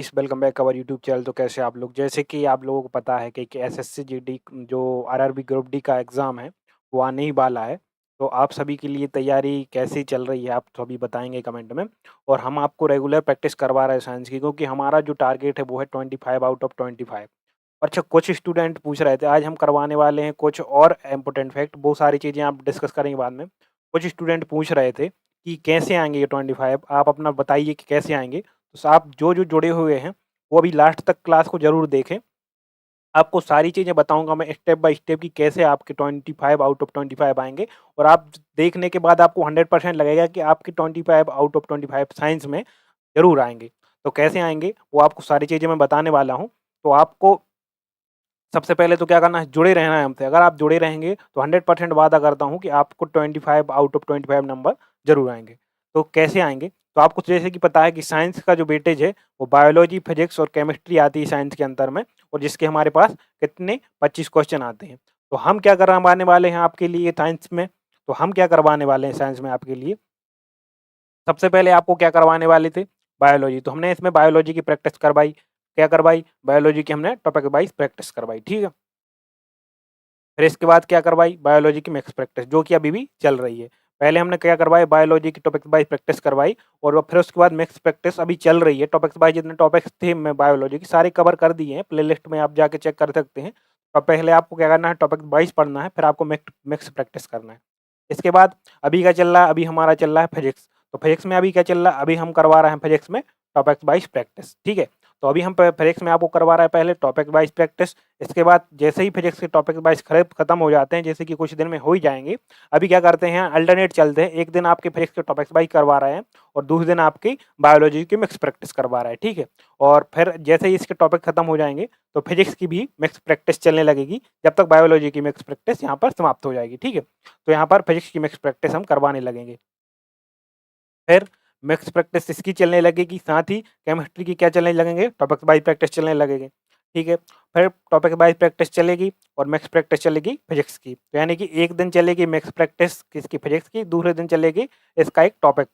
इस welcome back our YouTube channel. तो कैसे आप लोग, जैसे कि आप लोगों को पता है कि एसएससी जीडी जो आरआरबी ग्रुप डी का एग्ज़ाम है वो आने ही वाला है। तो आप सभी के लिए तैयारी कैसी चल रही है आप सभी बताएंगे कमेंट में। और हम आपको रेगुलर प्रैक्टिस करवा रहे हैं साइंस की, क्योंकि हमारा जो टारगेट है वो है 25 आउट ऑफ 25। अच्छा, कुछ स्टूडेंट पूछ रहे थे, आज हम करवाने वाले हैं कुछ और इम्पोर्टेंट फैक्ट, वो सारी चीज़ें आप डिस्कस करेंगे बाद में। कुछ स्टूडेंट पूछ रहे थे कि कैसे आएंगे ये 25, आप अपना बताइए कि कैसे आएंगे। तो आप जो जो जुड़े हुए हैं वो अभी लास्ट तक क्लास को ज़रूर देखें। आपको सारी चीज़ें बताऊँगा मैं स्टेप बाय स्टेप कि कैसे आपके 25 आउट ऑफ 25 आएँगे। और आप देखने के बाद आपको 100% लगेगा कि आपके 25 आउट ऑफ 25 साइंस में ज़रूर आएँगे। तो कैसे आएँगे वो आपको सारी चीज़ें मैं बताने वाला हूँ। तो आपको सबसे पहले तो क्या करना है, जुड़े रहना है हमसे। अगर आप जुड़े रहेंगे तो 100% वादा करता हूँ कि आपको 25 आउट ऑफ 25 नंबर ज़रूर आएँगे। तो कैसे आएँगे? तो आपको जैसे कि पता है कि साइंस का जो वेटेज है वो बायोलॉजी, फिजिक्स और केमिस्ट्री आती है साइंस के अंतर में, और जिसके हमारे पास कितने 25 क्वेश्चन आते हैं। तो हम क्या करवाने वाले हैं आपके लिए साइंस में? तो हम क्या करवाने वाले हैं साइंस में आपके लिए? सबसे पहले आपको क्या करवाने वाले थे? बायोलॉजी। तो हमने इसमें बायोलॉजी की प्रैक्टिस करवाई। क्या करवाई? बायोलॉजी की हमने टॉपिक वाइज़ प्रैक्टिस करवाई, ठीक है? फिर इसके बाद क्या करवाई? बायोलॉजी की मिक्स प्रैक्टिस, जो कि अभी भी चल रही है। पहले हमने क्या करवाई? बायोलॉजी की टॉपिक वाइज़ प्रैक्टिस करवाई, और वो फिर उसके बाद मिक्स प्रैक्टिस अभी चल रही है। टॉपिक्स वाइज़ जितने टॉपिक्स थे मैं बायोलॉजी के सारे कवर कर दिए हैं, प्लेलिस्ट में आप जाके चेक कर सकते हैं। तो पहले आपको क्या करना है? टॉपिक वाइज़ पढ़ना है, फिर आपको मिक्स प्रैक्टिस करना है। इसके बाद अभी क्या चल रहा है? अभी हमारा चल रहा है फिजिक्स। तो फिजिक्स में अभी क्या चल रहा है? अभी हम करवा रहे हैं फिजिक्स में टॉपिक वाइज़ प्रैक्टिस, ठीक है? तो अभी हम प फिजिक्स में आपको करवा रहा है पहले टॉपिक वाइज़ प्रैक्टिस। इसके बाद जैसे ही फिजिक्स के टॉपिक वाइज़ खत्म हो जाते हैं, जैसे कि कुछ दिन में हो ही जाएँगे, अभी क्या करते हैं, अल्टरनेट चलते हैं। एक दिन आपके फिजिक्स के टॉपिक्स वाइज़ करवा रहे हैं और दूसरे दिन आपकी बायोलॉजी की मिक्स प्रैक्टिस करवा रहा है, ठीक है? और फिर जैसे ही इसके टॉपिक खत्म हो जाएँगे, तो फिजिक्स की भी मिक्स प्रैक्टिस चलने लगेगी, जब तक बायोलॉजी की मिक्स प्रैक्टिस यहाँ पर समाप्त हो जाएगी, ठीक है? तो यहाँ पर फिजिक्स की मिक्स प्रैक्टिस हम करवाने लगेंगे। फिर मिक्स प्रैक्टिस इसकी चलने लगेगी, साथ ही केमिस्ट्री की क्या चलने लगेंगे? टॉपिक वाइज़ प्रैक्टिस चलने लगेंगे, ठीक है? फिर टॉपिक वाइज़ प्रैक्टिस चलेगी और मिक्स प्रैक्टिस चलेगी फिजिक्स की। तो यानी कि एक दिन चलेगी मिक्स प्रैक्टिस किसकी? फिजिक्स की, दूसरे दिन चलेगी इसका एक टॉपिक,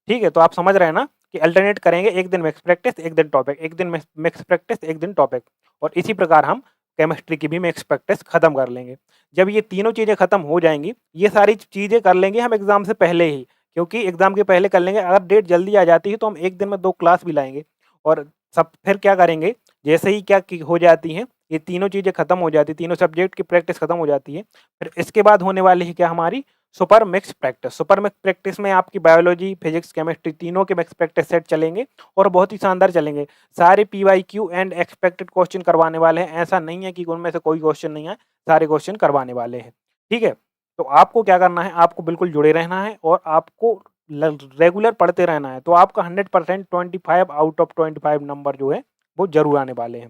ठीक है? तो आप समझ रहे हैं ना कि अल्टरनेट करेंगे, एक दिन मिक्स प्रैक्टिस, एक दिन टॉपिक, एक दिन मिक्स प्रैक्टिस, एक दिन टॉपिक, और इसी प्रकार हम केमिस्ट्री की भी मिक्स प्रैक्टिस खत्म कर लेंगे। जब ये तीनों चीज़ें खत्म हो जाएँगी, ये सारी चीज़ें कर लेंगे हम एग्ज़ाम से पहले ही। क्योंकि एग्ज़ाम के पहले कर लेंगे, अगर डेट जल्दी आ जाती है तो हम 1 दिन में 2 क्लास भी लाएँगे। और सब फिर क्या करेंगे, जैसे ही क्या कि हो जाती हैं, ये तीनों चीज़ें खत्म हो जाती हैं, तीनों सब्जेक्ट की प्रैक्टिस खत्म हो जाती है, फिर इसके बाद होने वाली है क्या हमारी? Super mix practice. Super mix practice में आपकी बायोलॉजी, फिजिक्स, केमिस्ट्री तीनों के मिक्स प्रैक्टिस सेट चलेंगे और बहुत ही शानदार चलेंगे। सारे पीवाईक्यू एंड एक्सपेक्टेड क्वेश्चन करवाने वाले हैं, ऐसा नहीं है कि उनमें से कोई क्वेश्चन नहीं आए, सारे क्वेश्चन करवाने वाले हैं, ठीक है? तो आपको क्या करना है, आपको बिल्कुल जुड़े रहना है और आपको रेगुलर पढ़ते रहना है। तो आपका 100% 25 आउट ऑफ 25 नंबर जो है वो जरूर आने वाले हैं,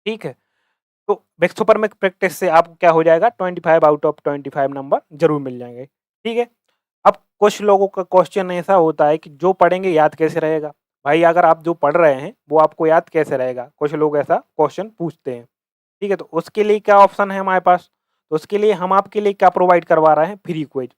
ठीक है? तो बेस्ट सुपर में प्रैक्टिस से आपको क्या हो जाएगा, 25 आउट ऑफ 25 नंबर जरूर मिल जाएंगे, ठीक है? अब कुछ लोगों का क्वेश्चन ऐसा होता है कि जो पढ़ेंगे याद कैसे रहेगा? भाई अगर आप जो पढ़ रहे हैं वो आपको याद कैसे रहेगा? कुछ लोग ऐसा क्वेश्चन पूछते हैं, ठीक है? तो उसके लिए क्या ऑप्शन है हमारे पास? तो उसके लिए हम आपके लिए क्या प्रोवाइड करवा रहे हैं? Free quiz.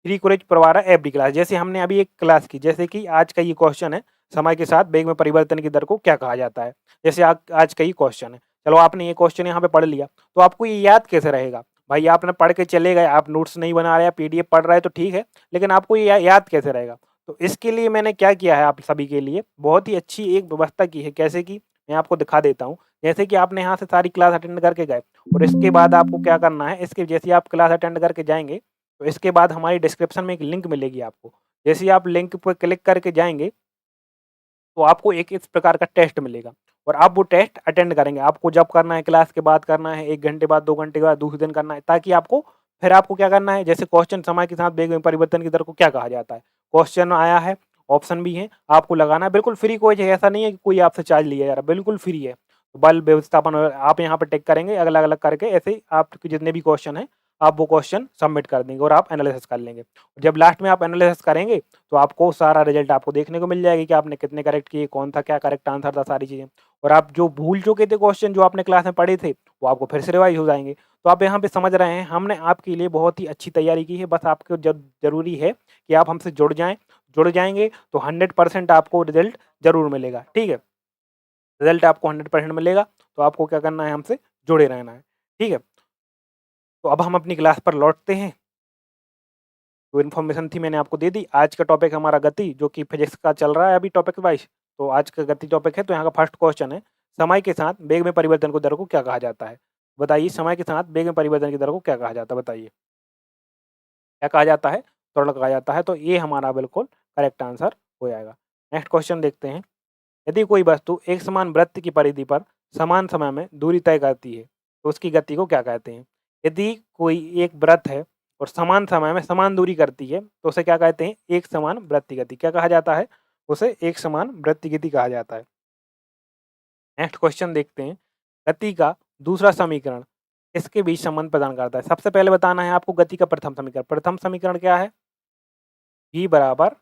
फ्री क्विज करवा रहा है एवरी क्लास। जैसे हमने अभी एक क्लास की, जैसे कि आज का ये क्वेश्चन है, समय के साथ वेग में परिवर्तन की दर को क्या कहा जाता है? जैसे आज का ये क्वेश्चन है, चलो आपने ये क्वेश्चन यहाँ पे पढ़ लिया, तो आपको ये याद कैसे रहेगा? भाई आपने पढ़ के चले गए, आप नोट्स नहीं बना रहे हैं, पीडीएफ पढ़ रहे हैं तो ठीक है, लेकिन आपको ये याद कैसे रहेगा? तो इसके लिए मैंने क्या किया है आप सभी के लिए, बहुत ही अच्छी एक व्यवस्था की है। कैसे कि मैं आपको दिखा देता हूँ। जैसे कि आपने यहाँ से सारी क्लास अटेंड करके गए, और इसके बाद आपको क्या करना है, इसके जैसे ही आप क्लास अटेंड करके जाएँगे, तो इसके बाद हमारी डिस्क्रिप्शन में एक लिंक मिलेगी आपको। जैसे ही आप लिंक पे क्लिक करके जाएँगे, तो आपको एक इस प्रकार का टेस्ट मिलेगा और आप वो टेस्ट अटेंड करेंगे। आपको जब करना है, क्लास के बाद करना है, 1 घंटे बाद, 2 घंटे के बाद, दूसरे दिन करना है, ताकि आपको फिर आपको क्या करना है, जैसे क्वेश्चन समय के साथ वेग में परिवर्तन की दर को क्या कहा जाता है? क्वेश्चन आया है, ऑप्शन भी है, आपको लगाना है, बिल्कुल फ्री कोई है, ऐसा नहीं है कि कोई आपसे चार्ज लिया जा रहा है, बिल्कुल फ्री है। बल व्यवस्थापन आप यहाँ पे टिक करेंगे अलग-अलग करके, ऐसे ही आपके जितने भी क्वेश्चन हैं, आप वो क्वेश्चन सबमिट कर देंगे और आप एनालिसिस कर लेंगे। जब लास्ट में आप एनालिसिस करेंगे, तो आपको सारा रिजल्ट आपको देखने को मिल जाएगी कि आपने कितने करेक्ट किए, कौन था, क्या करेक्ट आंसर था, सारी चीज़ें। और आप जो भूल चुके थे क्वेश्चन जो आपने क्लास में पढ़े थे, वो आपको फिर से रिवाइज़ हो जाएँगे। तो आप यहाँ पे समझ रहे हैं, हमने आपके लिए बहुत ही अच्छी तैयारी की है, बस आपको ज़रूरी है कि आप हमसे जुड़ जाएँ। जुड़ जाएँगे तो 100% आपको रिज़ल्ट ज़रूर मिलेगा, ठीक है? रिजल्ट आपको 100% मिलेगा, तो आपको क्या करना है, हमसे जुड़े रहना है, ठीक है। तो अब हम अपनी क्लास पर लौटते हैं। जो इन्फॉर्मेशन थी मैंने आपको दे दी। आज का टॉपिक हमारा गति, जो कि फिजिक्स का चल रहा है अभी टॉपिक वाइज। तो आज का गति टॉपिक है, तो यहाँ का फर्स्ट क्वेश्चन है, समय के साथ वेग में परिवर्तन को दर को क्या कहा जाता है? बताइए, समय के साथ वेग में परिवर्तन की दर को क्या कहा जाता है, बताइए? क्या कहा जाता है? त्वरण कहा जाता है। तो ये हमारा बिल्कुल करेक्ट आंसर हो जाएगा। नेक्स्ट क्वेश्चन देखते हैं। यदि कोई वस्तु एक समान वृत्त की परिधि पर समान समय में दूरी तय करती है, तो उसकी गति को क्या कहते हैं? यदि कोई एक वृत्त है और समान समय में समान दूरी करती है, तो उसे क्या कहते हैं? एक समान वृत्त की गति। क्या कहा जाता है? उसे एक समान वृत्त की गति कहा जाता है। नेक्स्ट क्वेश्चन देखते हैं। गति का दूसरा समीकरण इसके बीच संबंध प्रदान करता है। सबसे पहले बताना है आपको गति का प्रथम समीकरण। प्रथम समीकरण क्या है? v बराबर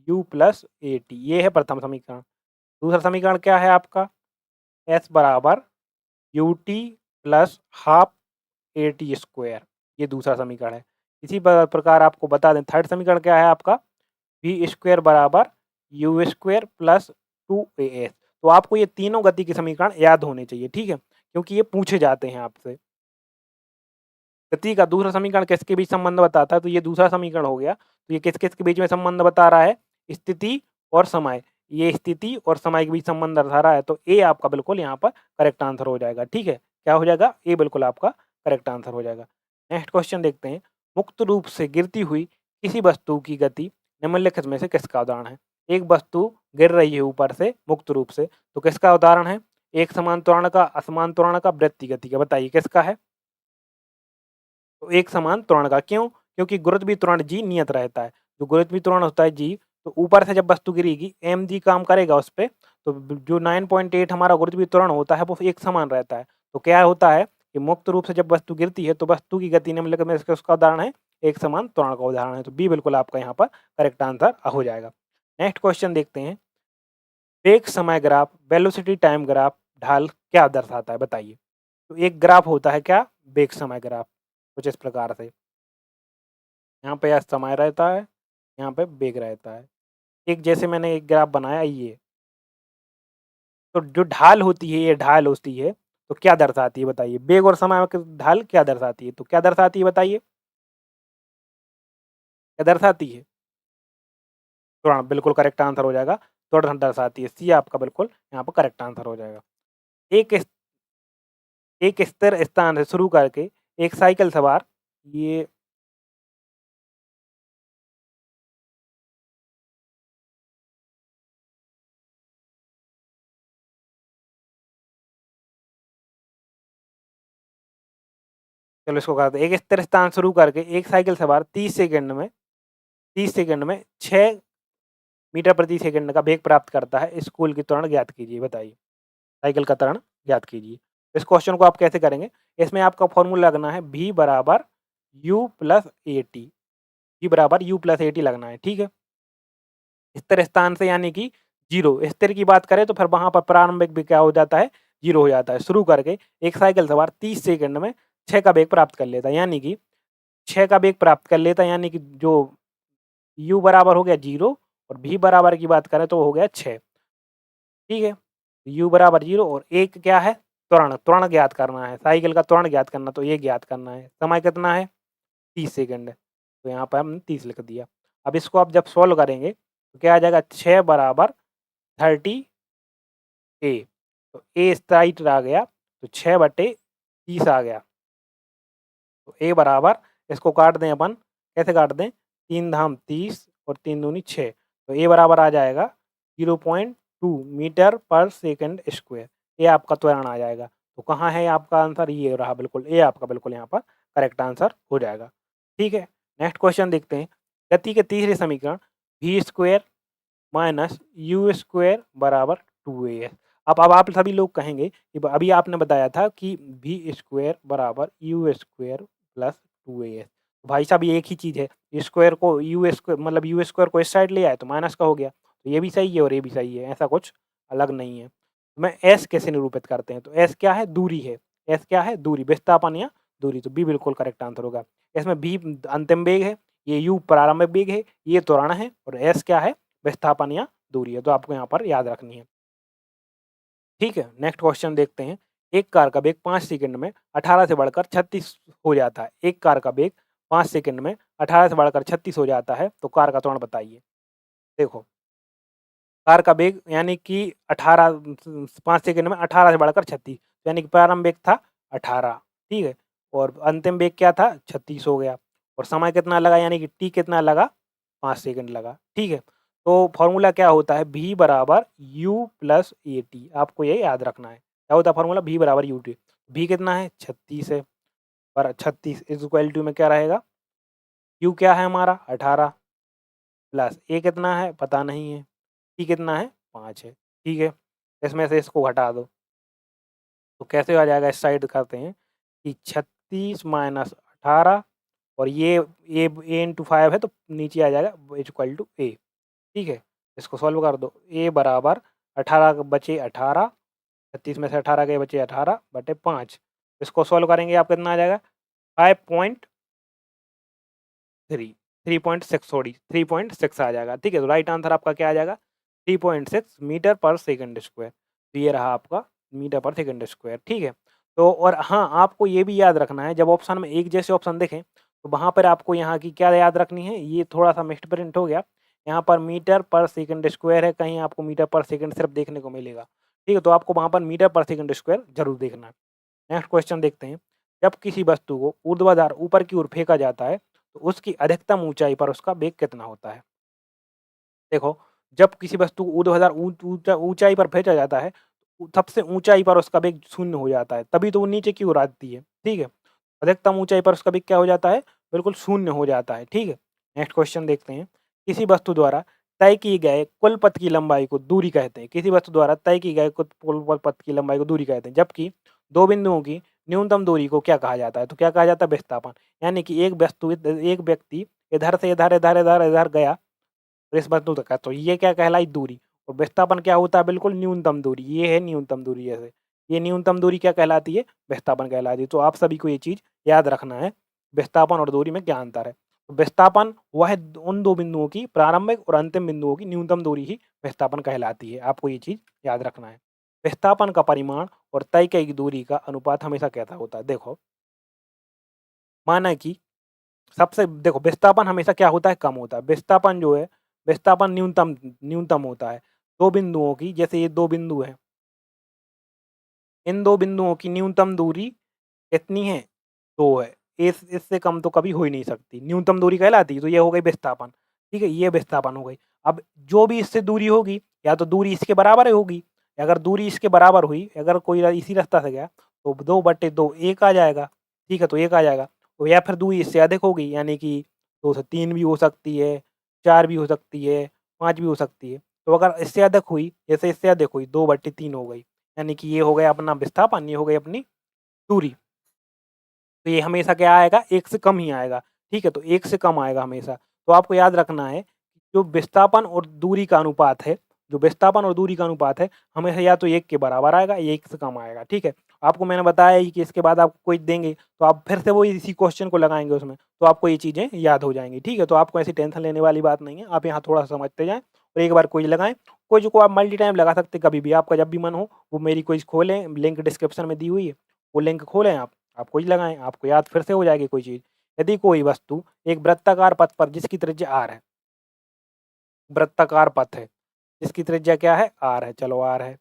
u प्लस ए टी, ये है प्रथम समीकरण। दूसरा समीकरण क्या है आपका? s बराबर U T plus half A T square, ये दूसरा समीकरण है। इसी प्रकार आपको बता दें, थर्ड समीकरण क्या है आपका? वी स्क्वायर बराबर यू स्क्वायर प्लस 2as। तो आपको ये तीनों गति के समीकरण याद होने चाहिए, ठीक है, क्योंकि ये पूछे जाते हैं आपसे। गति का दूसरा समीकरण किसके बीच संबंध बताता है? तो ये दूसरा समीकरण हो गया। तो ये किस किस के बीच में संबंध बता रहा है? स्थिति और समय। ये स्थिति और समय के बीच संबंध बता रहा है, तो ए आपका बिल्कुल यहाँ पर करेक्ट आंसर हो जाएगा, ठीक है। क्या हो जाएगा? ए बिल्कुल आपका करेक्ट आंसर हो जाएगा। नेक्स्ट क्वेश्चन देखते हैं। मुक्त रूप से गिरती हुई किसी वस्तु की गति निम्नलिखित में से किसका उदाहरण है? एक वस्तु गिर रही है ऊपर से मुक्त रूप से, तो किसका उदाहरण है? एक समान त्वरण का, असमान त्वरण का, वृत्तीय गति का। बताइए किसका है? तो एक समान त्वरण का। क्यों? क्योंकि गुरुत्वीय त्वरण जी नियत रहता है। जो गुरुत्वीय त्वरण होता है जी, तो ऊपर से जब वस्तु गिरेगी एम जी काम करेगा उस पे, तो जो 9.8 हमारा गुरुत्वीय त्वरण होता है वो एक समान रहता है। तो क्या होता है कि मुक्त रूप से जब वस्तु गिरती है तो वस्तु की गति निम्नलिखित में से उसका उदाहरण है, एक समान त्वरण का उदाहरण है। तो बी बिल्कुल आपका यहाँ पर करेक्ट आंसर हो जाएगा। नेक्स्ट क्वेश्चन देखते हैं। वेग समय ग्राफ, वेलोसिटी टाइम ग्राफ, ढाल क्या दर्शाता है? बताइए। तो एक ग्राफ होता है क्या? वेग समय ग्राफ, कुछ इस प्रकार से। यहाँ पे यह समय रहता है, यहाँ पे वेग रहता है। एक जैसे मैंने एक ग्राफ बनाया ये, तो जो ढाल होती है, ये ढाल होती है, तो क्या दर्शाती है बताइए? वेग और समय की ढाल क्या दर्शाती है? तो क्या दर्शाती है बताइए? क्या दर्शाती है? त्वरण, बिल्कुल करेक्ट आंसर हो जाएगा। त्वरण दर्शाती है, सी आपका बिल्कुल यहाँ पर करेक्ट आंसर हो जाएगा। एक एक स्थिर स्थान से शुरू करके एक साइकिल सवार, ये चलो इसको करते हैं। एक स्थिर स्थान शुरू करके एक साइकिल सवार 30 सेकंड में 6 मीटर प्रति सेकंड का वेग प्राप्त करता है। स्कूल की त्वरण ज्ञात कीजिए। बताइए, साइकिल का त्वरण ज्ञात कीजिए। इस क्वेश्चन को आप कैसे करेंगे? इसमें आपका फॉर्मूला लगना है v बराबर you plus A T, v बराबर यू प्लस ए टी लगना है, ठीक है। स्थिर स्थान से यानी कि जीरो, स्थिर की बात करें तो फिर वहां पर प्रारंभिक भी क्या हो जाता है? जीरो हो जाता है। शुरू करके एक साइकिल सवार 30 सेकंड में 6 का वेग प्राप्त कर लेता है, यानी कि 6 का वेग प्राप्त कर लेता है, यानी कि जो u बराबर हो गया जीरो और v बराबर की बात करें तो हो गया 6, ठीक है। u बराबर 0 और एक क्या है? त्वरण, त्वरण ज्ञात करना है, साइकिल का त्वरण ज्ञात करना, तो ये ज्ञात करना है। समय कितना है? 30 सेकंड है, तो यहाँ पर हमने 30 लिख दिया। अब इसको आप जब सॉल्व करेंगे तो क्या आ जाएगा? 6 बराबर 30 ए, तो ए स्ट्राइट आ गया, तो 6/30 आ गया। तो ए बराबर, इसको काट दें अपन, कैसे काट दें? 3 धाम 30 और 3 दूनी 6, तो ए बराबर आ जाएगा 0.2 मीटर पर सेकंड स्क्वायर। ये आपका त्वरण आ जाएगा। तो कहाँ है आपका आंसर? ये रहा बिल्कुल, ए आपका बिल्कुल यहाँ पर करेक्ट आंसर हो जाएगा, ठीक है। नेक्स्ट क्वेश्चन देखते हैं। गति के तीसरे समीकरण v square minus u square बराबर 2as। अब आप सभी लोग कहेंगे कि अभी आपने बताया था कि वी स्क्वायर बराबर यू स्क्वायर प्लस 2as। भाई साहब ये एक ही चीज़ है, स्क्वायर को यू स्क्वायर, मतलब यू स्क्वायर को इस साइड ले आए तो माइनस का हो गया, तो ये भी सही है और ये भी सही है, ऐसा कुछ अलग नहीं है। मैं एस कैसे निरूपित करते हैं? तो एस क्या है? दूरी है। एस क्या है? दूरी, विस्थापन या दूरी। तो बी बिल्कुल करेक्ट आंसर होगा। इसमें बी अंतिम वेग है, ये यू प्रारंभिक वेग है, ये त्वरण है, और एस क्या है? विस्थापन या दूरी है। तो आपको यहाँ पर याद रखनी है। ठीक है, नेक्स्ट क्वेश्चन देखते हैं। एक कार का वेग 5 सेकंड में 18 से बढ़कर 36 हो जाता है। एक कार का वेग 5 सेकंड में 18 से बढ़कर 36 हो जाता है, तो कार का त्वरण बताइए। देखो, कार का वेग यानी कि 18 5 सेकंड में 18 से बढ़कर 36, यानी कि प्रारंभ वेग था 18, ठीक है? और अंतिम वेग क्या था? 36 हो गया। और समय कितना लगा, यानी कि टी कितना लगा? 5 सेकंड लगा, ठीक है? तो फ़ॉर्मूला क्या होता है? v बराबर u प्लस ए टी, आपको ये याद रखना है। क्या होता है फ़ॉर्मूला? v बराबर यू टी। v कितना है? 36 है, और 36 इज़ इक्वल टू में क्या रहेगा? u क्या है हमारा? 18 प्लस a कितना है? पता नहीं है। t कितना है? 5 है, ठीक है? इसमें से इसको घटा दो, तो कैसे आ जाएगा? इस साइड करते हैं कि 36 माइनस 18, और ये a इंटू 5 है, तो नीचे आ जाएगा इज इक्वल टू a, ठीक है? इसको सॉल्व कर दो। a बराबर 18 बचे 18, 36 में से 18 गए बचे 18 बटे 5। इसको सॉल्व करेंगे, आप कितना आ जाएगा? 5.3, 3.6 सॉरी 3.6 आ जाएगा, ठीक है? तो राइट आंसर आपका क्या आ जाएगा? 3.6 मीटर पर सेकंड स्क्वायर। तो ये रहा आपका मीटर पर सेकंड स्क्वायर, ठीक है? तो और हाँ, आपको ये भी याद रखना है, जब ऑप्शन में एक जैसे ऑप्शन दिखें, तो वहाँ पर आपको यहाँ की क्या याद रखनी है? ये थोड़ा-सा मिक्स्ड प्रिंट हो गया। यहाँ पर मीटर पर सेकंड स्क्वायर है, कहीं आपको मीटर पर सेकंड सिर्फ देखने को मिलेगा, ठीक है? तो आपको वहाँ पर मीटर पर सेकंड स्क्वायर ज़रूर देखना है। नेक्स्ट क्वेश्चन देखते हैं। जब किसी वस्तु को ऊर्ध्वाधर ऊपर की ओर फेंका जाता है, तो उसकी अधिकतम ऊँचाई पर उसका वेग कितना होता है? देखो, जब किसी वस्तु को ऊर्ध्वाधर ऊँचाई पर फेंका जाता है, सबसे ऊँचाई पर उसका वेग 0 हो जाता है, तभी तो वो नीचे की ओर आती है, ठीक है? अधिकतम ऊँचाई पर उसका वेग क्या हो जाता है? बिल्कुल 0 हो जाता है, ठीक है? नेक्स्ट क्वेश्चन देखते हैं। किसी वस्तु द्वारा तय किए गए कुल पथ की लंबाई को दूरी कहते हैं। किसी वस्तु द्वारा तय की गए कुल पथ की लंबाई को दूरी कहते हैं, जबकि 2 बिंदुओं की न्यूनतम दूरी को क्या कहा जाता है? तो क्या कहा जाता है? विस्थापन। यानी कि एक व्यक्ति इधर से इधर, इधर, इधर, इधर गया, इस वस्तु तक का, तो ये क्या कहलाई? दूरी। और विस्थापन क्या होता है? बिल्कुल न्यूनतम दूरी, ये है न्यूनतम दूरी ऐसे। ये न्यूनतम दूरी क्या कहलाती है? विस्थापन कहलाती है। तो आप सभी को ये चीज़ याद रखना है, विस्थापन और दूरी में क्या अंतर है। तो विस्थापन वह उन 2 बिंदुओं की प्रारंभिक और अंतिम बिंदुओं की न्यूनतम दूरी ही विस्थापन कहलाती है। आपको ये चीज़ याद रखना है। विस्थापन का परिमाण और तय की गई दूरी का अनुपात हमेशा कैसा होता है? देखो, माना कि सबसे देखो, विस्थापन हमेशा क्या होता है? कम होता है। विस्थापन जो है, विस्थापन न्यूनतम न्यूनतम होता है। 2 बिंदुओं की, जैसे ये 2 बिंदु हैं, इन 2 बिंदुओं की न्यूनतम दूरी कितनी है? 2 है। इससे कम तो कभी हो ही नहीं सकती। न्यूनतम दूरी कहलाती है, तो ये हो गई विस्थापन, ठीक है? ये विस्थापन हो गई। अब जो भी इससे दूरी होगी, या तो दूरी इसके बराबर होगी, अगर दूरी इसके बराबर हुई, अगर कोई इसी रास्ता से गया, तो 2/2 1 आ जाएगा, ठीक है? तो 1 आ जाएगा। तो या फिर दूरी इससे अधिक होगी, यानी कि 2 से 3 भी हो सकती है, 4 भी हो सकती है, 5 भी हो सकती है। तो अगर इससे अधिक हुई, जैसे इससे अधिक हुई, 2/3 हो गई, यानी कि ये हो गया अपना विस्थापन, ये हो गई अपनी दूरी। तो ये हमेशा क्या आएगा? 1 से कम ही आएगा, ठीक है? तो 1 से कम आएगा हमेशा। तो आपको याद रखना है, जो विस्थापन और दूरी का अनुपात है, जो विस्थापन और दूरी का अनुपात है, हमेशा या तो 1 के बराबर आएगा या 1 से कम आएगा, ठीक है? आपको मैंने बताया ही कि इसके बाद आपको क्विज़ देंगे, तो आप फिर से वही इसी क्वेश्चन को लगाएँगे उसमें, तो आपको ये चीज़ें याद हो जाएँगी, ठीक है? तो आपको ऐसी टेंशन लेने वाली बात नहीं है, आप यहाँ थोड़ा-सा समझते जाएँ और एक बार क्विज़ लगाएँ। क्विज़ को आप मल्टी टाइम लगा सकते हैं कभी भी, आपका जब भी मन हो, वो मेरी क्विज़ खोलें, लिंक डिस्क्रिप्शन में दी हुई है, वो लिंक खोलें आप क्विज़ लगाएँ, आपको याद फिर से हो जाएगी कोई चीज़। यदि कोई वस्तु एक वृत्ताकार पथ पर जिसकी त्रिज्या r है, वृत्ताकार पथ है, जिसकी त्रिज्या क्या है? r है, चलो r है,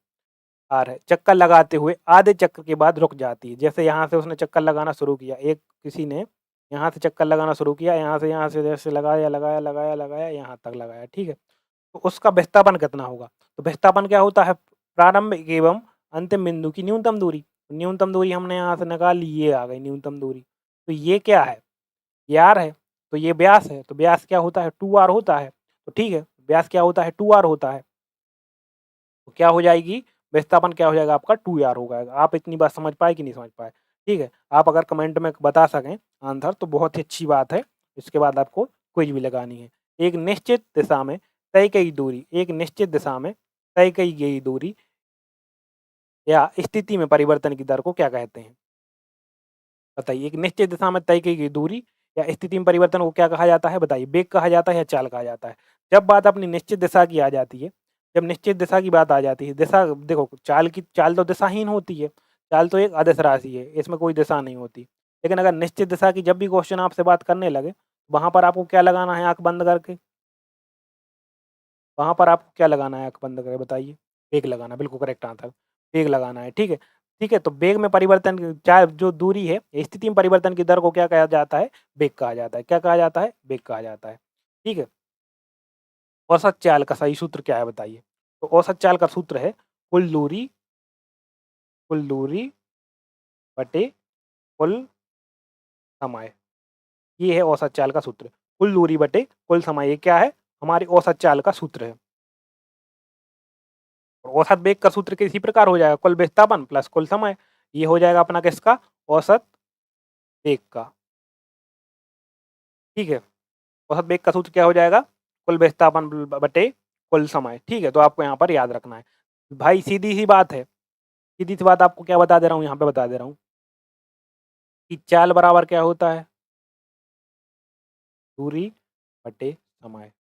चक्कर लगाते हुए आधे चक्र के बाद रुक जाती है। जैसे यहाँ से उसने चक्कर लगाना शुरू किया, एक किसी ने यहाँ से चक्कर लगाना शुरू किया, यहाँ से जैसे लगाया, लगाया, लगाया, लगाया, यहाँ तक लगाया, ठीक है? तो उसका विस्थापन कितना होगा? तो विस्थापन क्या होता है? प्रारंभिक एवं अंतिम बिंदु की न्यूनतम दूरी। न्यूनतम दूरी हमने यहाँ से निकाल ली, ये आ गई न्यूनतम दूरी। तो ये क्या है? ये r है, तो ये व्यास है, तो व्यास क्या होता है? 2r होता है। तो ठीक है, व्यास क्या होता है? 2r होता है। तो क्या हो जाएगी? विस्थापन क्या हो जाएगा आपका? 2r हो जाएगा। आप इतनी बात समझ पाए कि नहीं समझ पाए? ठीक है, आप अगर कमेंट में बता सकें आंसर तो बहुत ही अच्छी बात है। इसके बाद आपको क्विज भी लगानी है। एक निश्चित दिशा में तय की दूरी, एक निश्चित दिशा में तय की गई दूरी या स्थिति में परिवर्तन की दर को क्या कहते हैं? बताइए, एक निश्चित दिशा में तय की गई दूरी या स्थिति में परिवर्तन को क्या कहा जाता है? बताइए, वेग कहा जाता है या चाल कहा जाता है? जब बात अपनी निश्चित दिशा की आ जाती है, जब निश्चित दिशा की बात आ जाती है, दिशा देखो चाल तो दिशाहीन होती है, चाल तो एक अदिश राशि है, इसमें कोई दिशा नहीं होती। लेकिन अगर निश्चित दिशा की जब भी क्वेश्चन आपसे बात करने लगे, वहाँ पर आपको क्या लगाना है आँख बंद करके? वहाँ पर आपको क्या लगाना है आँख बंद करके बताइए? वेग लगाना, बिल्कुल करेक्ट आंसर, वेग लगाना है, ठीक है? ठीक है, तो वेग में परिवर्तन चाहे जो दूरी है, स्थिति में परिवर्तन की दर को क्या कहा जाता है? वेग कहा जाता है। क्या कहा जाता है? वेग कहा जाता है, ठीक है? औसत चाल का सही सूत्र क्या है बताइए? तो औसत चाल का सूत्र है कुल दूरी बटे कुल समय। ये है औसत चाल का सूत्र। कुल दूरी बटे कुल समय, ये क्या है? हमारी औसत चाल का सूत्र है। और औसत वेग का सूत्र किसी प्रकार हो जाएगा, कुल विस्थापन प्लस कुल समय। ये हो जाएगा अपना किसका? औसत वेग का, ठीक है? औसत वेग का सूत्र क्या हो जाएगा? कुल विस्थापन बटे कुल समय, ठीक है? तो आपको यहाँ पर याद रखना है। भाई सीधी सी बात है, सीधी सी बात आपको क्या बता दे रहा हूँ, यहाँ पे बता दे रहा हूँ कि चाल बराबर क्या होता है? दूरी बटे समय।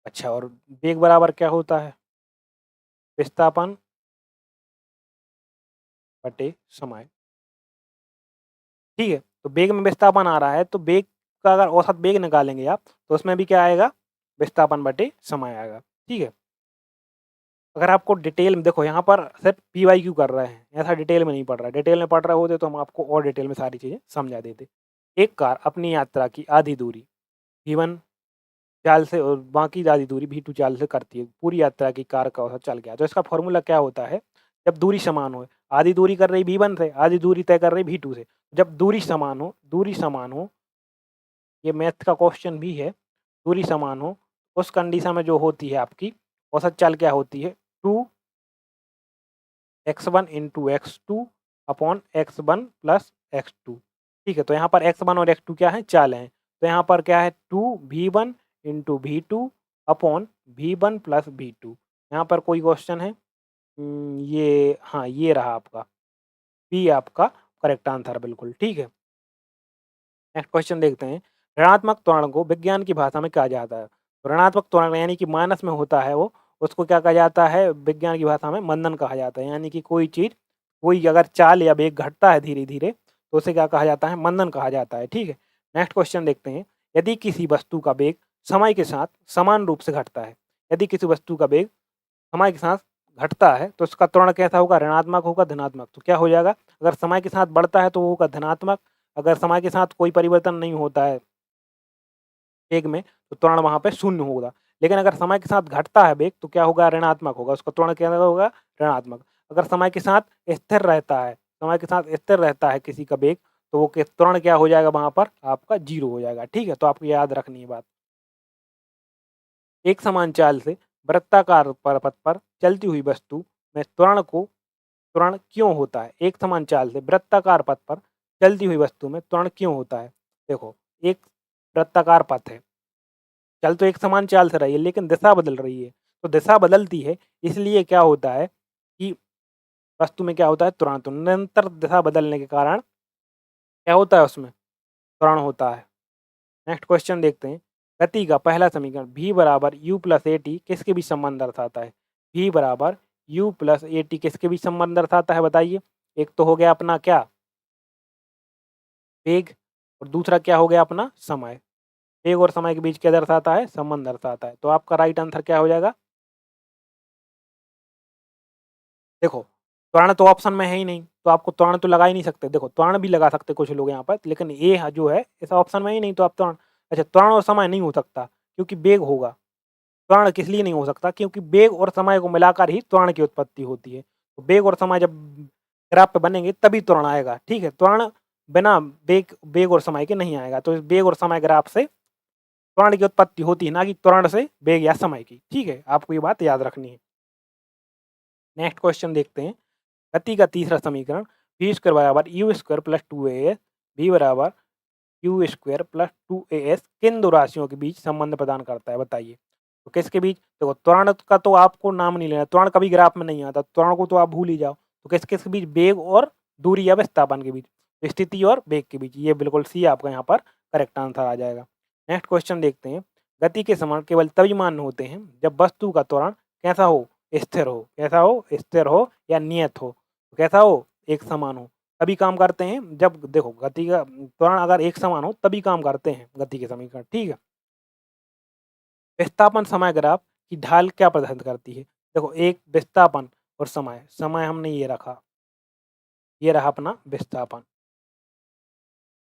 अच्छा, और वेग बराबर क्या होता है? विस्थापन बटे समय, ठीक है? तो वेग में विस्थापन आ रहा है, तो वेग का अगर औसत वेग निकालेंगे आप, तो उसमें भी क्या आएगा? विस्थापन बटे समय आएगा, ठीक है? अगर आपको डिटेल में देखो, यहाँ पर सिर्फ पीवाईक्यू कर रहे हैं, ऐसा डिटेल में नहीं पढ़ रहा है। डिटेल में पढ़ रहे होते तो हम आपको और डिटेल में सारी चीज़ें समझा देते। एक कार अपनी यात्रा की आधी दूरी V1 चाल से और बाकी आधी दूरी V2 चाल से करती है। पूरी यात्रा की कार का औसत चल गया, तो इसका फॉर्मूला क्या होता है? जब दूरी समान हो, आधी दूरी कर रही V1 से, आधी दूरी तय कर रही V2 से। जब दूरी समान हो, ये मैथ का क्वेश्चन भी है, दूरी समान हो, उस कंडीशन में जो होती है आपकी औसत चाल क्या होती है? 2x1 into x2 upon x1 plus x2, ठीक है? तो यहाँ पर x1 और x2 क्या है? चाल हैं। तो यहाँ पर क्या है? 2v1 into V2 upon V1 plus V2। यहाँ पर कोई क्वेश्चन है? ये हाँ, ये रहा आपका, बी आपका करेक्ट आंसर बिल्कुल, ठीक है? नेक्स्ट क्वेश्चन देखते हैं। ऋणात्मक त्वरण को विज्ञान की भाषा में कहा जाता है? तो ऋणात्मक त्वरण यानी कि माइनस में होता है वो, उसको क्या कहा जाता है? विज्ञान की भाषा में मंदन कहा जाता है। यानी कि कोई चीज़, कोई अगर चाल या वेग घटता है धीरे-धीरे, तो उसे क्या कहा जाता है? मंदन कहा जाता है, ठीक है? नेक्स्ट क्वेश्चन देखते हैं। यदि किसी वस्तु का वेग समय के साथ समान रूप से घटता है, यदि किसी वस्तु का वेग समय के साथ घटता है, तो उसका त्वरण कैसा होगा? ऋणात्मक होगा, धनात्मक? तो क्या हो जाएगा? अगर समय के साथ बढ़ता है तो वो होगा धनात्मक, अगर समय के साथ कोई परिवर्तन नहीं होता है वेग में, तो त्वरण वहाँ पे शून्य होगा। लेकिन अगर समय के साथ घटता है वेग, तो क्या होगा? ऋणात्मक होगा, उसका त्वरण क्या होगा? ऋणात्मक। अगर समय के साथ स्थिर रहता है, समय के साथ स्थिर रहता है किसी का वेग, तो वो त्वरण क्या हो जाएगा वहाँ पर? आपका 0 हो जाएगा, ठीक है? तो आपको याद रखनी है बात। एक समान चाल से वृत्ताकार पथ पर चलती हुई वस्तु में त्वरण क्यों होता है? एक समान चाल से वृत्ताकार पथ पर चलती हुई वस्तु में त्वरण क्यों होता है? देखो, एक वृत्ताकार पथ है, चल तो एक समान चाल से रही है, लेकिन दिशा बदल रही है। तो दिशा बदलती है, इसलिए क्या होता है कि वस्तु में क्या होता है? त्वरण। तो निरंतर दिशा बदलने के कारण क्या होता है? उसमें त्वरण होता है। नेक्स्ट क्वेश्चन देखते हैं। गति का पहला समीकरण v बराबर u प्लस ए टी किसके बीच संबंध दर्शाता है? v बराबर u प्लस ए टी किसके बीच संबंध दर्शाता है बताइए? एक तो हो गया अपना क्या? वेग, और दूसरा क्या हो गया अपना? समय। वेग और समय के बीच क्या दर्शाता है? संबंध दर्शाता है। तो आपका राइट आंसर क्या हो जाएगा? देखो, त्वरण तो ऑप्शन में है ही नहीं, तो आपको त्वरण तो लगा ही नहीं सकते। देखो, त्वरण भी लगा सकते कुछ लोग यहाँ पर, लेकिन ये जो है इस ऑप्शन में ही नहीं, तो आप त्वरण, अच्छा त्वरण और समय नहीं हो सकता क्योंकि वेग होगा। त्वरण किस लिए नहीं हो सकता? क्योंकि वेग और समय को मिलाकर ही त्वरण की उत्पत्ति होती है। तो वेग और समय जब ग्राफ पे बनेंगे तभी त्वरण आएगा, ठीक है? त्वरण बिना वेग वेग और समय के नहीं आएगा। तो इस वेग और समय ग्राफ से त्वरण की उत्पत्ति होती है, ना कि त्वरण से वेग या समय की, ठीक है? आपको ये बात याद रखनी है। नेक्स्ट क्वेश्चन देखते हैं। गति का तीसरा समीकरण v स्क्वायर बराबर u square plus 2as v बराबर u स्क्वायर प्लस 2as किन दो राशियों के बीच संबंध प्रदान करता है बताइए? तो किसके बीच? देखो, त्वरण का तो आपको नाम नहीं लेना, त्वरण कभी ग्राफ में नहीं आता, त्वरण को तो आप भूल ही जाओ। तो किस किसके बीच? वेग और दूरी या विस्थापन के बीच, स्थिति और वेग के बीच। ये बिल्कुल सी आपका यहाँ पर करेक्ट आंसर आ जाएगा। नेक्स्ट क्वेश्चन देखते हैं। गति के समान केवल तभी मान्य होते हैं जब वस्तु का त्वरण कैसा हो, स्थिर हो, कैसा हो, स्थिर हो या नियत हो, कैसा हो, एक समान हो। तभी काम करते हैं जब देखो गति का त्वरण अगर एक समान हो तभी काम करते हैं गति के समीकरण, ठीक है। विस्थापन समय ग्राफ की ढाल क्या प्रदर्शित करती है? देखो एक विस्थापन और समय, समय हमने ये रखा, ये रहा अपना विस्थापन।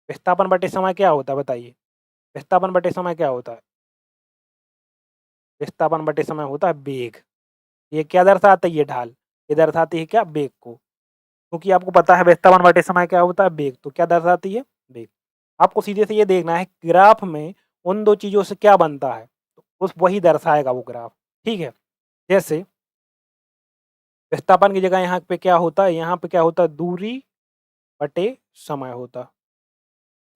विस्थापन बटे समय क्या होता है बताइए? विस्थापन बटे समय क्या होता है? विस्थापन बटे समय होता है वेग। ये क्या दर्शाता है ये ढाल? ये दर्शाती है क्या? वेग को। क्योंकि आपको पता है विस्थापन बटे समय क्या होता है? वेग। तो क्या दर्शाती है? वेग। आपको सीधे से ये देखना है ग्राफ में उन दो चीज़ों से क्या बनता है, तो उस वही दर्शाएगा वो ग्राफ, ठीक है? जैसे विस्थापन की जगह यहाँ पे क्या होता है? यहाँ पे क्या होता है? दूरी बटे समय होता।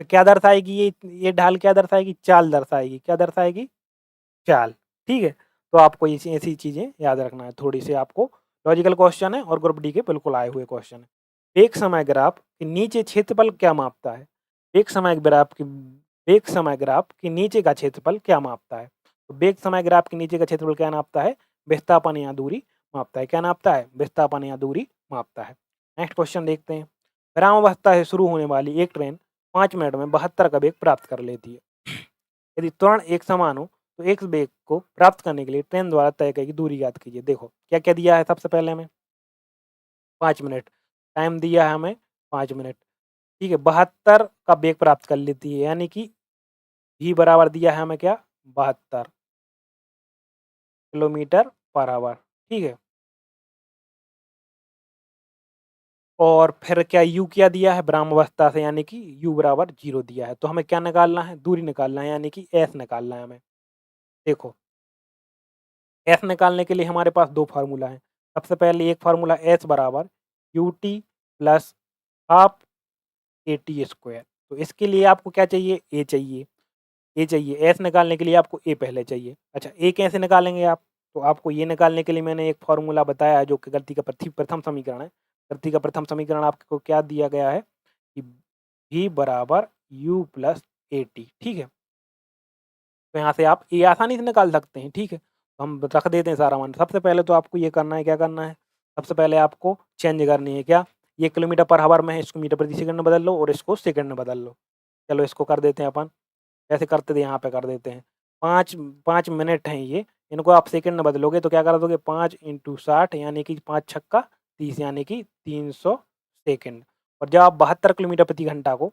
तो क्या दर्शाएगी ये ढाल क्या दर्शाएगी? चाल दर्शाएगी। क्या दर्शाएगी? चाल, ठीक है? तो आपको ऐसी ऐसी चीज़ें याद रखना है, थोड़ी-सी आपको लॉजिकल क्वेश्चन है और ग्रुप डी के बिल्कुल आए हुए क्वेश्चन है। एक समय ग्राफ के नीचे क्षेत्रफल क्या मापता है? एक समय ग्राफ के नीचे का क्षेत्रफल क्या मापता है? तो वेग समय ग्राफ के नीचे का क्षेत्रफल क्या नापता है? विस्थापन या दूरी मापता है। क्या नापता है? विस्थापन या दूरी मापता है। नेक्स्ट क्वेश्चन देखते हैं। विरामावस्था से शुरू होने वाली एक ट्रेन 5 मिनट में 72 का वेग प्राप्त कर लेती है। यदि त्वरण एक समान हो तो एक वेग को प्राप्त करने के लिए ट्रेन द्वारा तय की दूरी ज्ञात कीजिए। देखो क्या-क्या दिया है सबसे पहले हमें 5 मिनट, टाइम दिया है हमें 5 मिनट, ठीक है? 72 का वेग प्राप्त कर लेती है यानी कि v बराबर दिया है हमें क्या? 72 किलोमीटर पर आवर, ठीक है? और फिर क्या u क्या दिया है? ब्रह्मावस्था से यानी कि u बराबर 0 दिया है। तो हमें क्या निकालना है? दूरी निकालना है यानी कि s निकालना है हमें। देखो s निकालने के लिए हमारे पास 2 फार्मूला हैं। सबसे पहले एक फार्मूला s बराबर ut plus half at square. तो इसके लिए आपको क्या चाहिए? a चाहिए, a चाहिए। s निकालने के लिए आपको a पहले चाहिए। अच्छा a कैसे निकालेंगे आप? तो आपको ये निकालने के लिए मैंने एक फार्मूला बताया है जो कि गति का प्रथम समीकरण है। गति का प्रथम समीकरण आपको क्या दिया गया है कि v बराबर u प्लस at, ठीक है? तो यहाँ से आप ये आसानी से निकाल सकते हैं, ठीक है? तो हम रख देते हैं सारा मान। सबसे पहले तो आपको ये करना है, क्या करना है? सबसे पहले आपको चेंज करनी है क्या? ये किलोमीटर पर हावर में है, इसको मीटर प्रति सेकंड में बदल लो और इसको सेकंड में बदल लो। चलो इसको कर देते हैं अपन। कैसे करते थे यहाँ पे कर देते हैं। 5 मिनट हैं ये, इनको आप सेकंड में बदलोगे तो क्या कर दोगे 5 × 60 यानी कि 5 छक्का 30 यानी कि 300 सेकंड। और जब आप 72 किलोमीटर प्रति घंटा को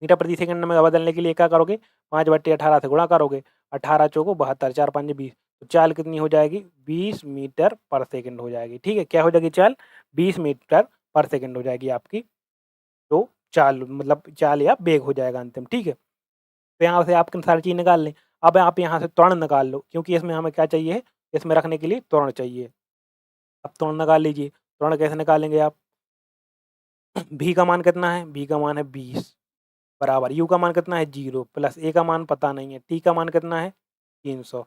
मीटर प्रति सेकंड में बदलने के लिए क्या करोगे? 5/18 से गुणा करोगे। 18 चौको 72, 4 5 20। तो चाल कितनी हो जाएगी? 20 मीटर पर सेकंड हो जाएगी, ठीक है? क्या हो जाएगी चाल? 20 मीटर पर सेकंड हो जाएगी आपकी, तो चाल मतलब चाल या वेग हो जाएगा अंतिम, ठीक है? तो यहाँ से आप सारी चीज़ निकाल लें। अब आप यहाँ से त्वरण निकाल लो क्योंकि इसमें हमें क्या चाहिए है? इसमें रखने के लिए त्वरण चाहिए। अब त्वरण निकाल लीजिए। त्वरण कैसे निकालेंगे आप? v का मान कितना है? v का मान है 20 बराबर u का मान कितना है? 0 प्लस a का मान पता नहीं है, t का मान कितना है? 300।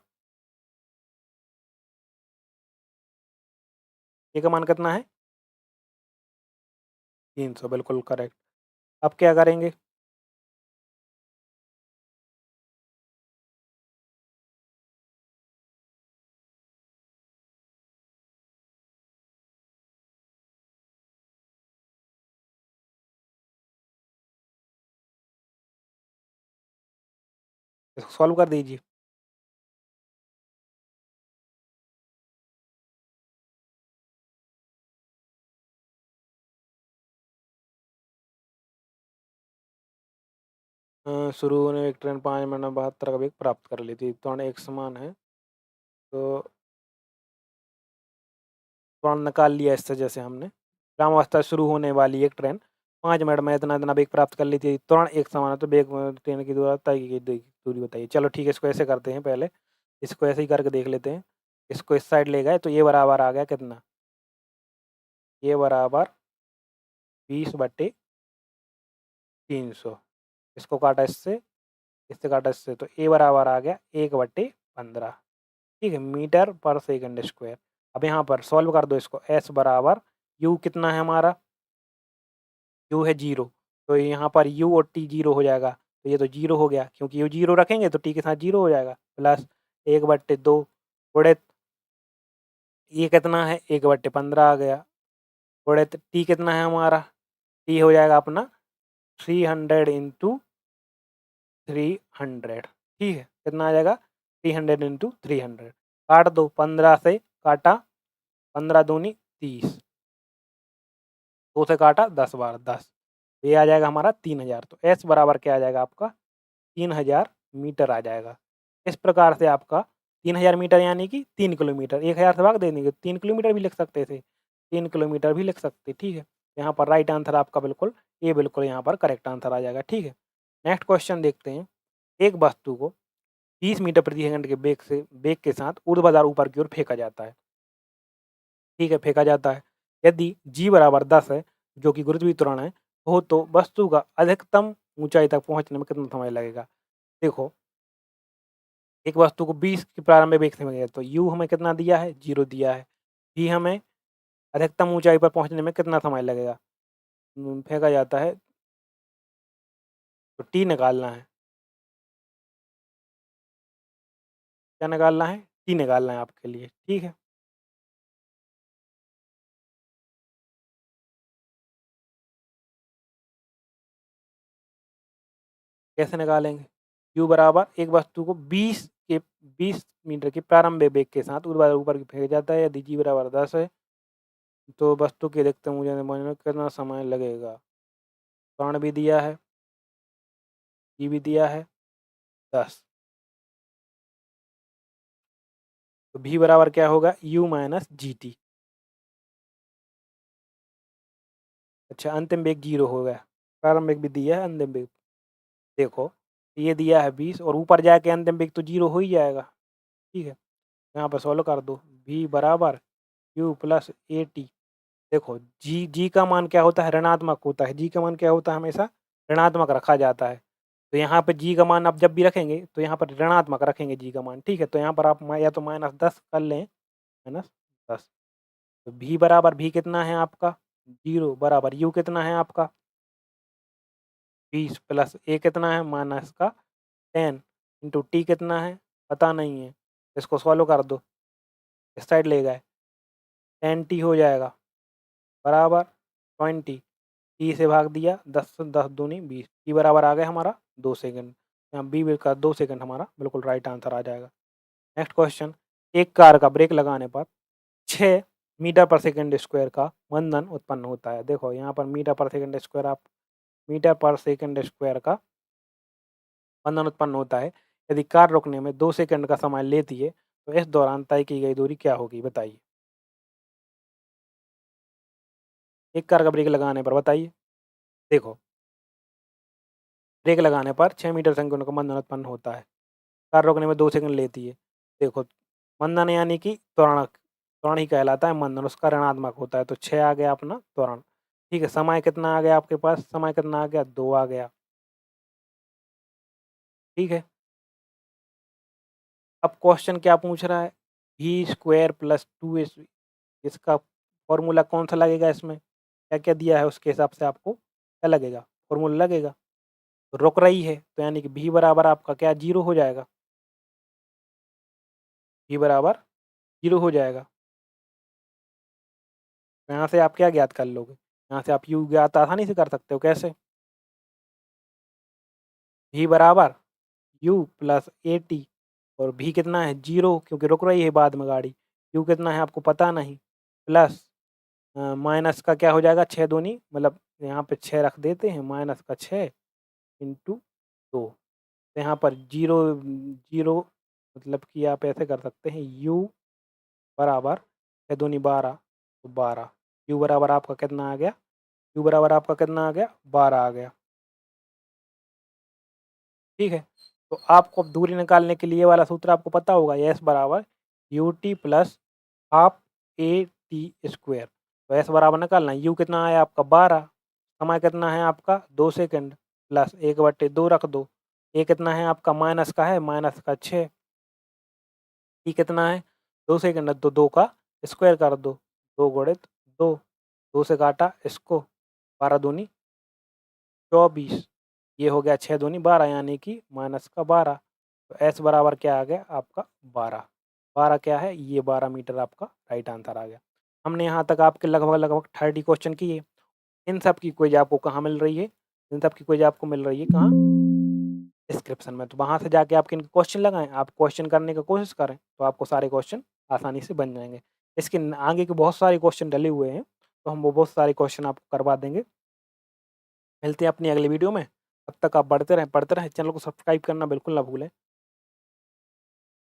a का मान कितना है? 300 बिल्कुल करेक्ट। अब क्या करेंगे? इसको सॉल्व कर दीजिए। शुरू होने एक ट्रेन 5 मिनट में 72 का वेग प्राप्त कर ली थी। त्वरण एक समान है, तो त्वरण निकाल लिया इस वजह से हमने। ग्रामावस्था शुरू होने वाली एक ट्रेन 5 मिनट में इतना-इतना वेग प्राप्त कर ली थी। त्वरण एक समान है तो वेग ट्रेन की तय की गई दूरी बताइए। चलो ठीक है, इसको ऐसे करते हैं पहले। इसको ऐसे ही करके देख लेते हैं। इसको इस साइड ले गए तो ये बराबर आ गया कितना? ये बराबर 20/300। इसको काटा इससे काटा इससे, तो ए बराबर आ गया 1/15, ठीक है? मीटर पर सेकंड स्क्वायर। अब यहाँ पर सॉल्व कर दो इसको। एस बराबर यू कितना है हमारा? यू है 0, तो यहाँ पर यू और टी 0 हो जाएगा। तो ये तो 0 हो गया, क्योंकि ये 0 रखेंगे तो t के साथ 0 हो जाएगा, प्लस 1/2 गुणित ये कितना है 1/15 आ गया, गुणित t कितना है हमारा, t हो जाएगा अपना 300 इंटू 300, ठीक है, कितना आ जाएगा 300 इंटू 300, काट दो, 15 से काटा 15 दूनी 30, 2 से काटा 10 बार 10, ये आ जाएगा हमारा 3000। तो S बराबर क्या आ जाएगा आपका 3000 मीटर आ जाएगा। इस प्रकार से आपका 3000 मीटर यानी कि 3 किलोमीटर, 1000 से भाग दे देंगे 3 किलोमीटर भी लिख सकते थे, 3 किलोमीटर भी लिख सकते, ठीक है। यहाँ पर राइट आंसर आपका बिल्कुल ये बिल्कुल यहाँ पर करेक्ट आंसर आ जाएगा, ठीक है। नेक्स्ट क्वेश्चन देखते हैं। एक वस्तु को 30 मीटर प्रति सेकंड के वेग के साथ ऊर्ध्वाधर ऊपर की ओर फेंका जाता है, ठीक है, फेंका जाता है। यदि g बराबर 10 है, जो कि गुरुत्वीय त्वरण है, हो तो वस्तु का अधिकतम ऊंचाई तक पहुंचने में कितना समय लगेगा। देखो, एक वस्तु को 20 के प्रारंभिक वेग से फेंका, तो u हमें कितना दिया है 0 दिया है, v हमें अधिकतम ऊंचाई पर पहुंचने में कितना समय लगेगा, फेंका जाता है, तो t निकालना है। क्या निकालना है, t निकालना है आपके लिए, ठीक है। कैसे निकालेंगे, u बराबर एक वस्तु को 20 मीटर के प्रारंभिक वेग के साथ ऊर्ध्वाधर ऊपर की फेंका जाता है। यदि g बराबर 10 है, तो वस्तु के अधिकतम ऊंचाई तक पहुंचने में कितना समय लगेगा। त्वरण भी दिया है, g भी दिया है 10, तो v बराबर क्या होगा u माइनस जी टी। अच्छा, अंतिम वेग 0 हो गया, प्रारंभिक भी दिया है, अंतिम वेग देखो, ये दिया है 20 और ऊपर जाके अंतिम वेग तो 0 हो ही जाएगा, ठीक है। यहाँ पर सॉल्व कर दो, v बराबर u प्लस ए टी। देखो जी का मान क्या होता है, ऋणात्मक होता है, जी का मान क्या होता है, हमेशा ऋणात्मक रखा जाता है। तो यहाँ पे जी का मान आप जब भी रखेंगे तो यहाँ पर ऋणात्मक रखेंगे जी का मान, ठीक है। तो यहाँ पर आप या तो -10 कर लें, -10, तो v बराबर v कितना है आपका 0 बराबर u कितना है आपका 20 प्लस a कितना है माइनस का 10 इंटू टी कितना है पता नहीं है, इसको सॉल्व कर दो, इस साइड ले गए 10t हो जाएगा बराबर 20, टी से भाग दिया 10 10 दूनी 20, टी बराबर आ गया हमारा 2 सेकंड। यहाँ बी का 2 सेकंड हमारा बिल्कुल राइट आंसर आ जाएगा। नेक्स्ट क्वेश्चन, एक कार का ब्रेक लगाने पर 6 मीटर पर सेकंड स्क्वायर का मंदन उत्पन्न होता है। देखो यहाँ पर मीटर पर सेकंड स्क्वायर, आप मीटर पर सेकंड स्क्वायर का मंदन उत्पन्न होता है। यदि कार रुकने में 2 सेकंड का समय लेती है, तो इस दौरान तय की गई दूरी क्या होगी, बताइए। एक कार का ब्रेक लगाने पर बताइए। देखो, ब्रेक लगाने पर 6 मीटर सेकंड का मंदन उत्पन्न होता है, कार रोकने में 2 सेकंड लेती है। देखो, मंदन यानी कि त्वरण, त्वरण ही कहलाता है मंदन, उसका ऋणात्मक होता है, तो 6 आ गया अपना त्वरण, ठीक है। समय कितना आ गया आपके पास, समय कितना आ गया 2 आ गया, ठीक है। अब क्वेश्चन क्या पूछ रहा है, v स्क्वायर प्लस 2 इसका फॉर्मूला कौन सा लगेगा, इसमें क्या क्या दिया है उसके हिसाब से आपको क्या लगेगा, फॉर्मूला लगेगा। तो रुक रही है तो यानी कि v बराबर आपका क्या 0 हो जाएगा, v बराबर 0 हो जाएगा। तो यहाँ से आप क्या ज्ञात कर लोगे, यहाँ से आप u ज्ञात आसानी से कर सकते हो, कैसे, v बराबर u प्लस ए टी, और v कितना है 0 क्योंकि रुक रही है बाद में गाड़ी, u कितना है आपको पता नहीं, प्लस माइनस का क्या हो जाएगा 6 दूनी, मतलब यहाँ पे 6 रख देते हैं, माइनस का 6 इंटू 2, तो यहाँ पर 0 0, मतलब कि आप ऐसे कर सकते हैं u बराबर 6 दूनी 12, तो 12, u बराबर आपका कितना आ गया, u बराबर आपका कितना आ गया 12 आ गया, ठीक है। तो आपको दूरी निकालने के लिए ये वाला सूत्र आपको पता होगा, एस बराबर U T plus half A T square. तो एस बराबर निकालना, यू कितना है आपका 12, समय कितना है आपका 2 सेकंड, प्लस 1/2 रख दो, ए कितना है आपका माइनस का है माइनस का 6, टी कितना है 2 सेकंड, तो 2 का स्क्वायर कर दो, 2 गुणित 2, 2 से काटा इसको, 12 दूनी 24, ये हो गया 6 दूनी 12 यानी कि माइनस का 12। तो s बराबर क्या आ गया आपका 12। 12 क्या है? ये 12 मीटर आपका राइट आंसर आ गया। हमने यहाँ तक आपके लगभग 30 क्वेश्चन किए। इन सब की क्विज़ आपको कहाँ मिल रही है? इन सब की क्विज़ आपको मिल रही है कहाँ? डिस्क्रिप्शन में। तो वहाँ से जाके आप इनके क्वेश्चन लगाएँ, आप क्वेश्चन करने की कोशिश करें, तो आपको सारे क्वेश्चन आसानी से बन जाएँगे। इसके आगे के बहुत सारे क्वेश्चन डले हुए हैं, तो हम वो बहुत सारे क्वेश्चन आपको करवा देंगे। मिलते हैं अपनी अगली वीडियो में, तब तक आप पढ़ते रहें, चैनल को सब्सक्राइब करना बिल्कुल ना भूलें।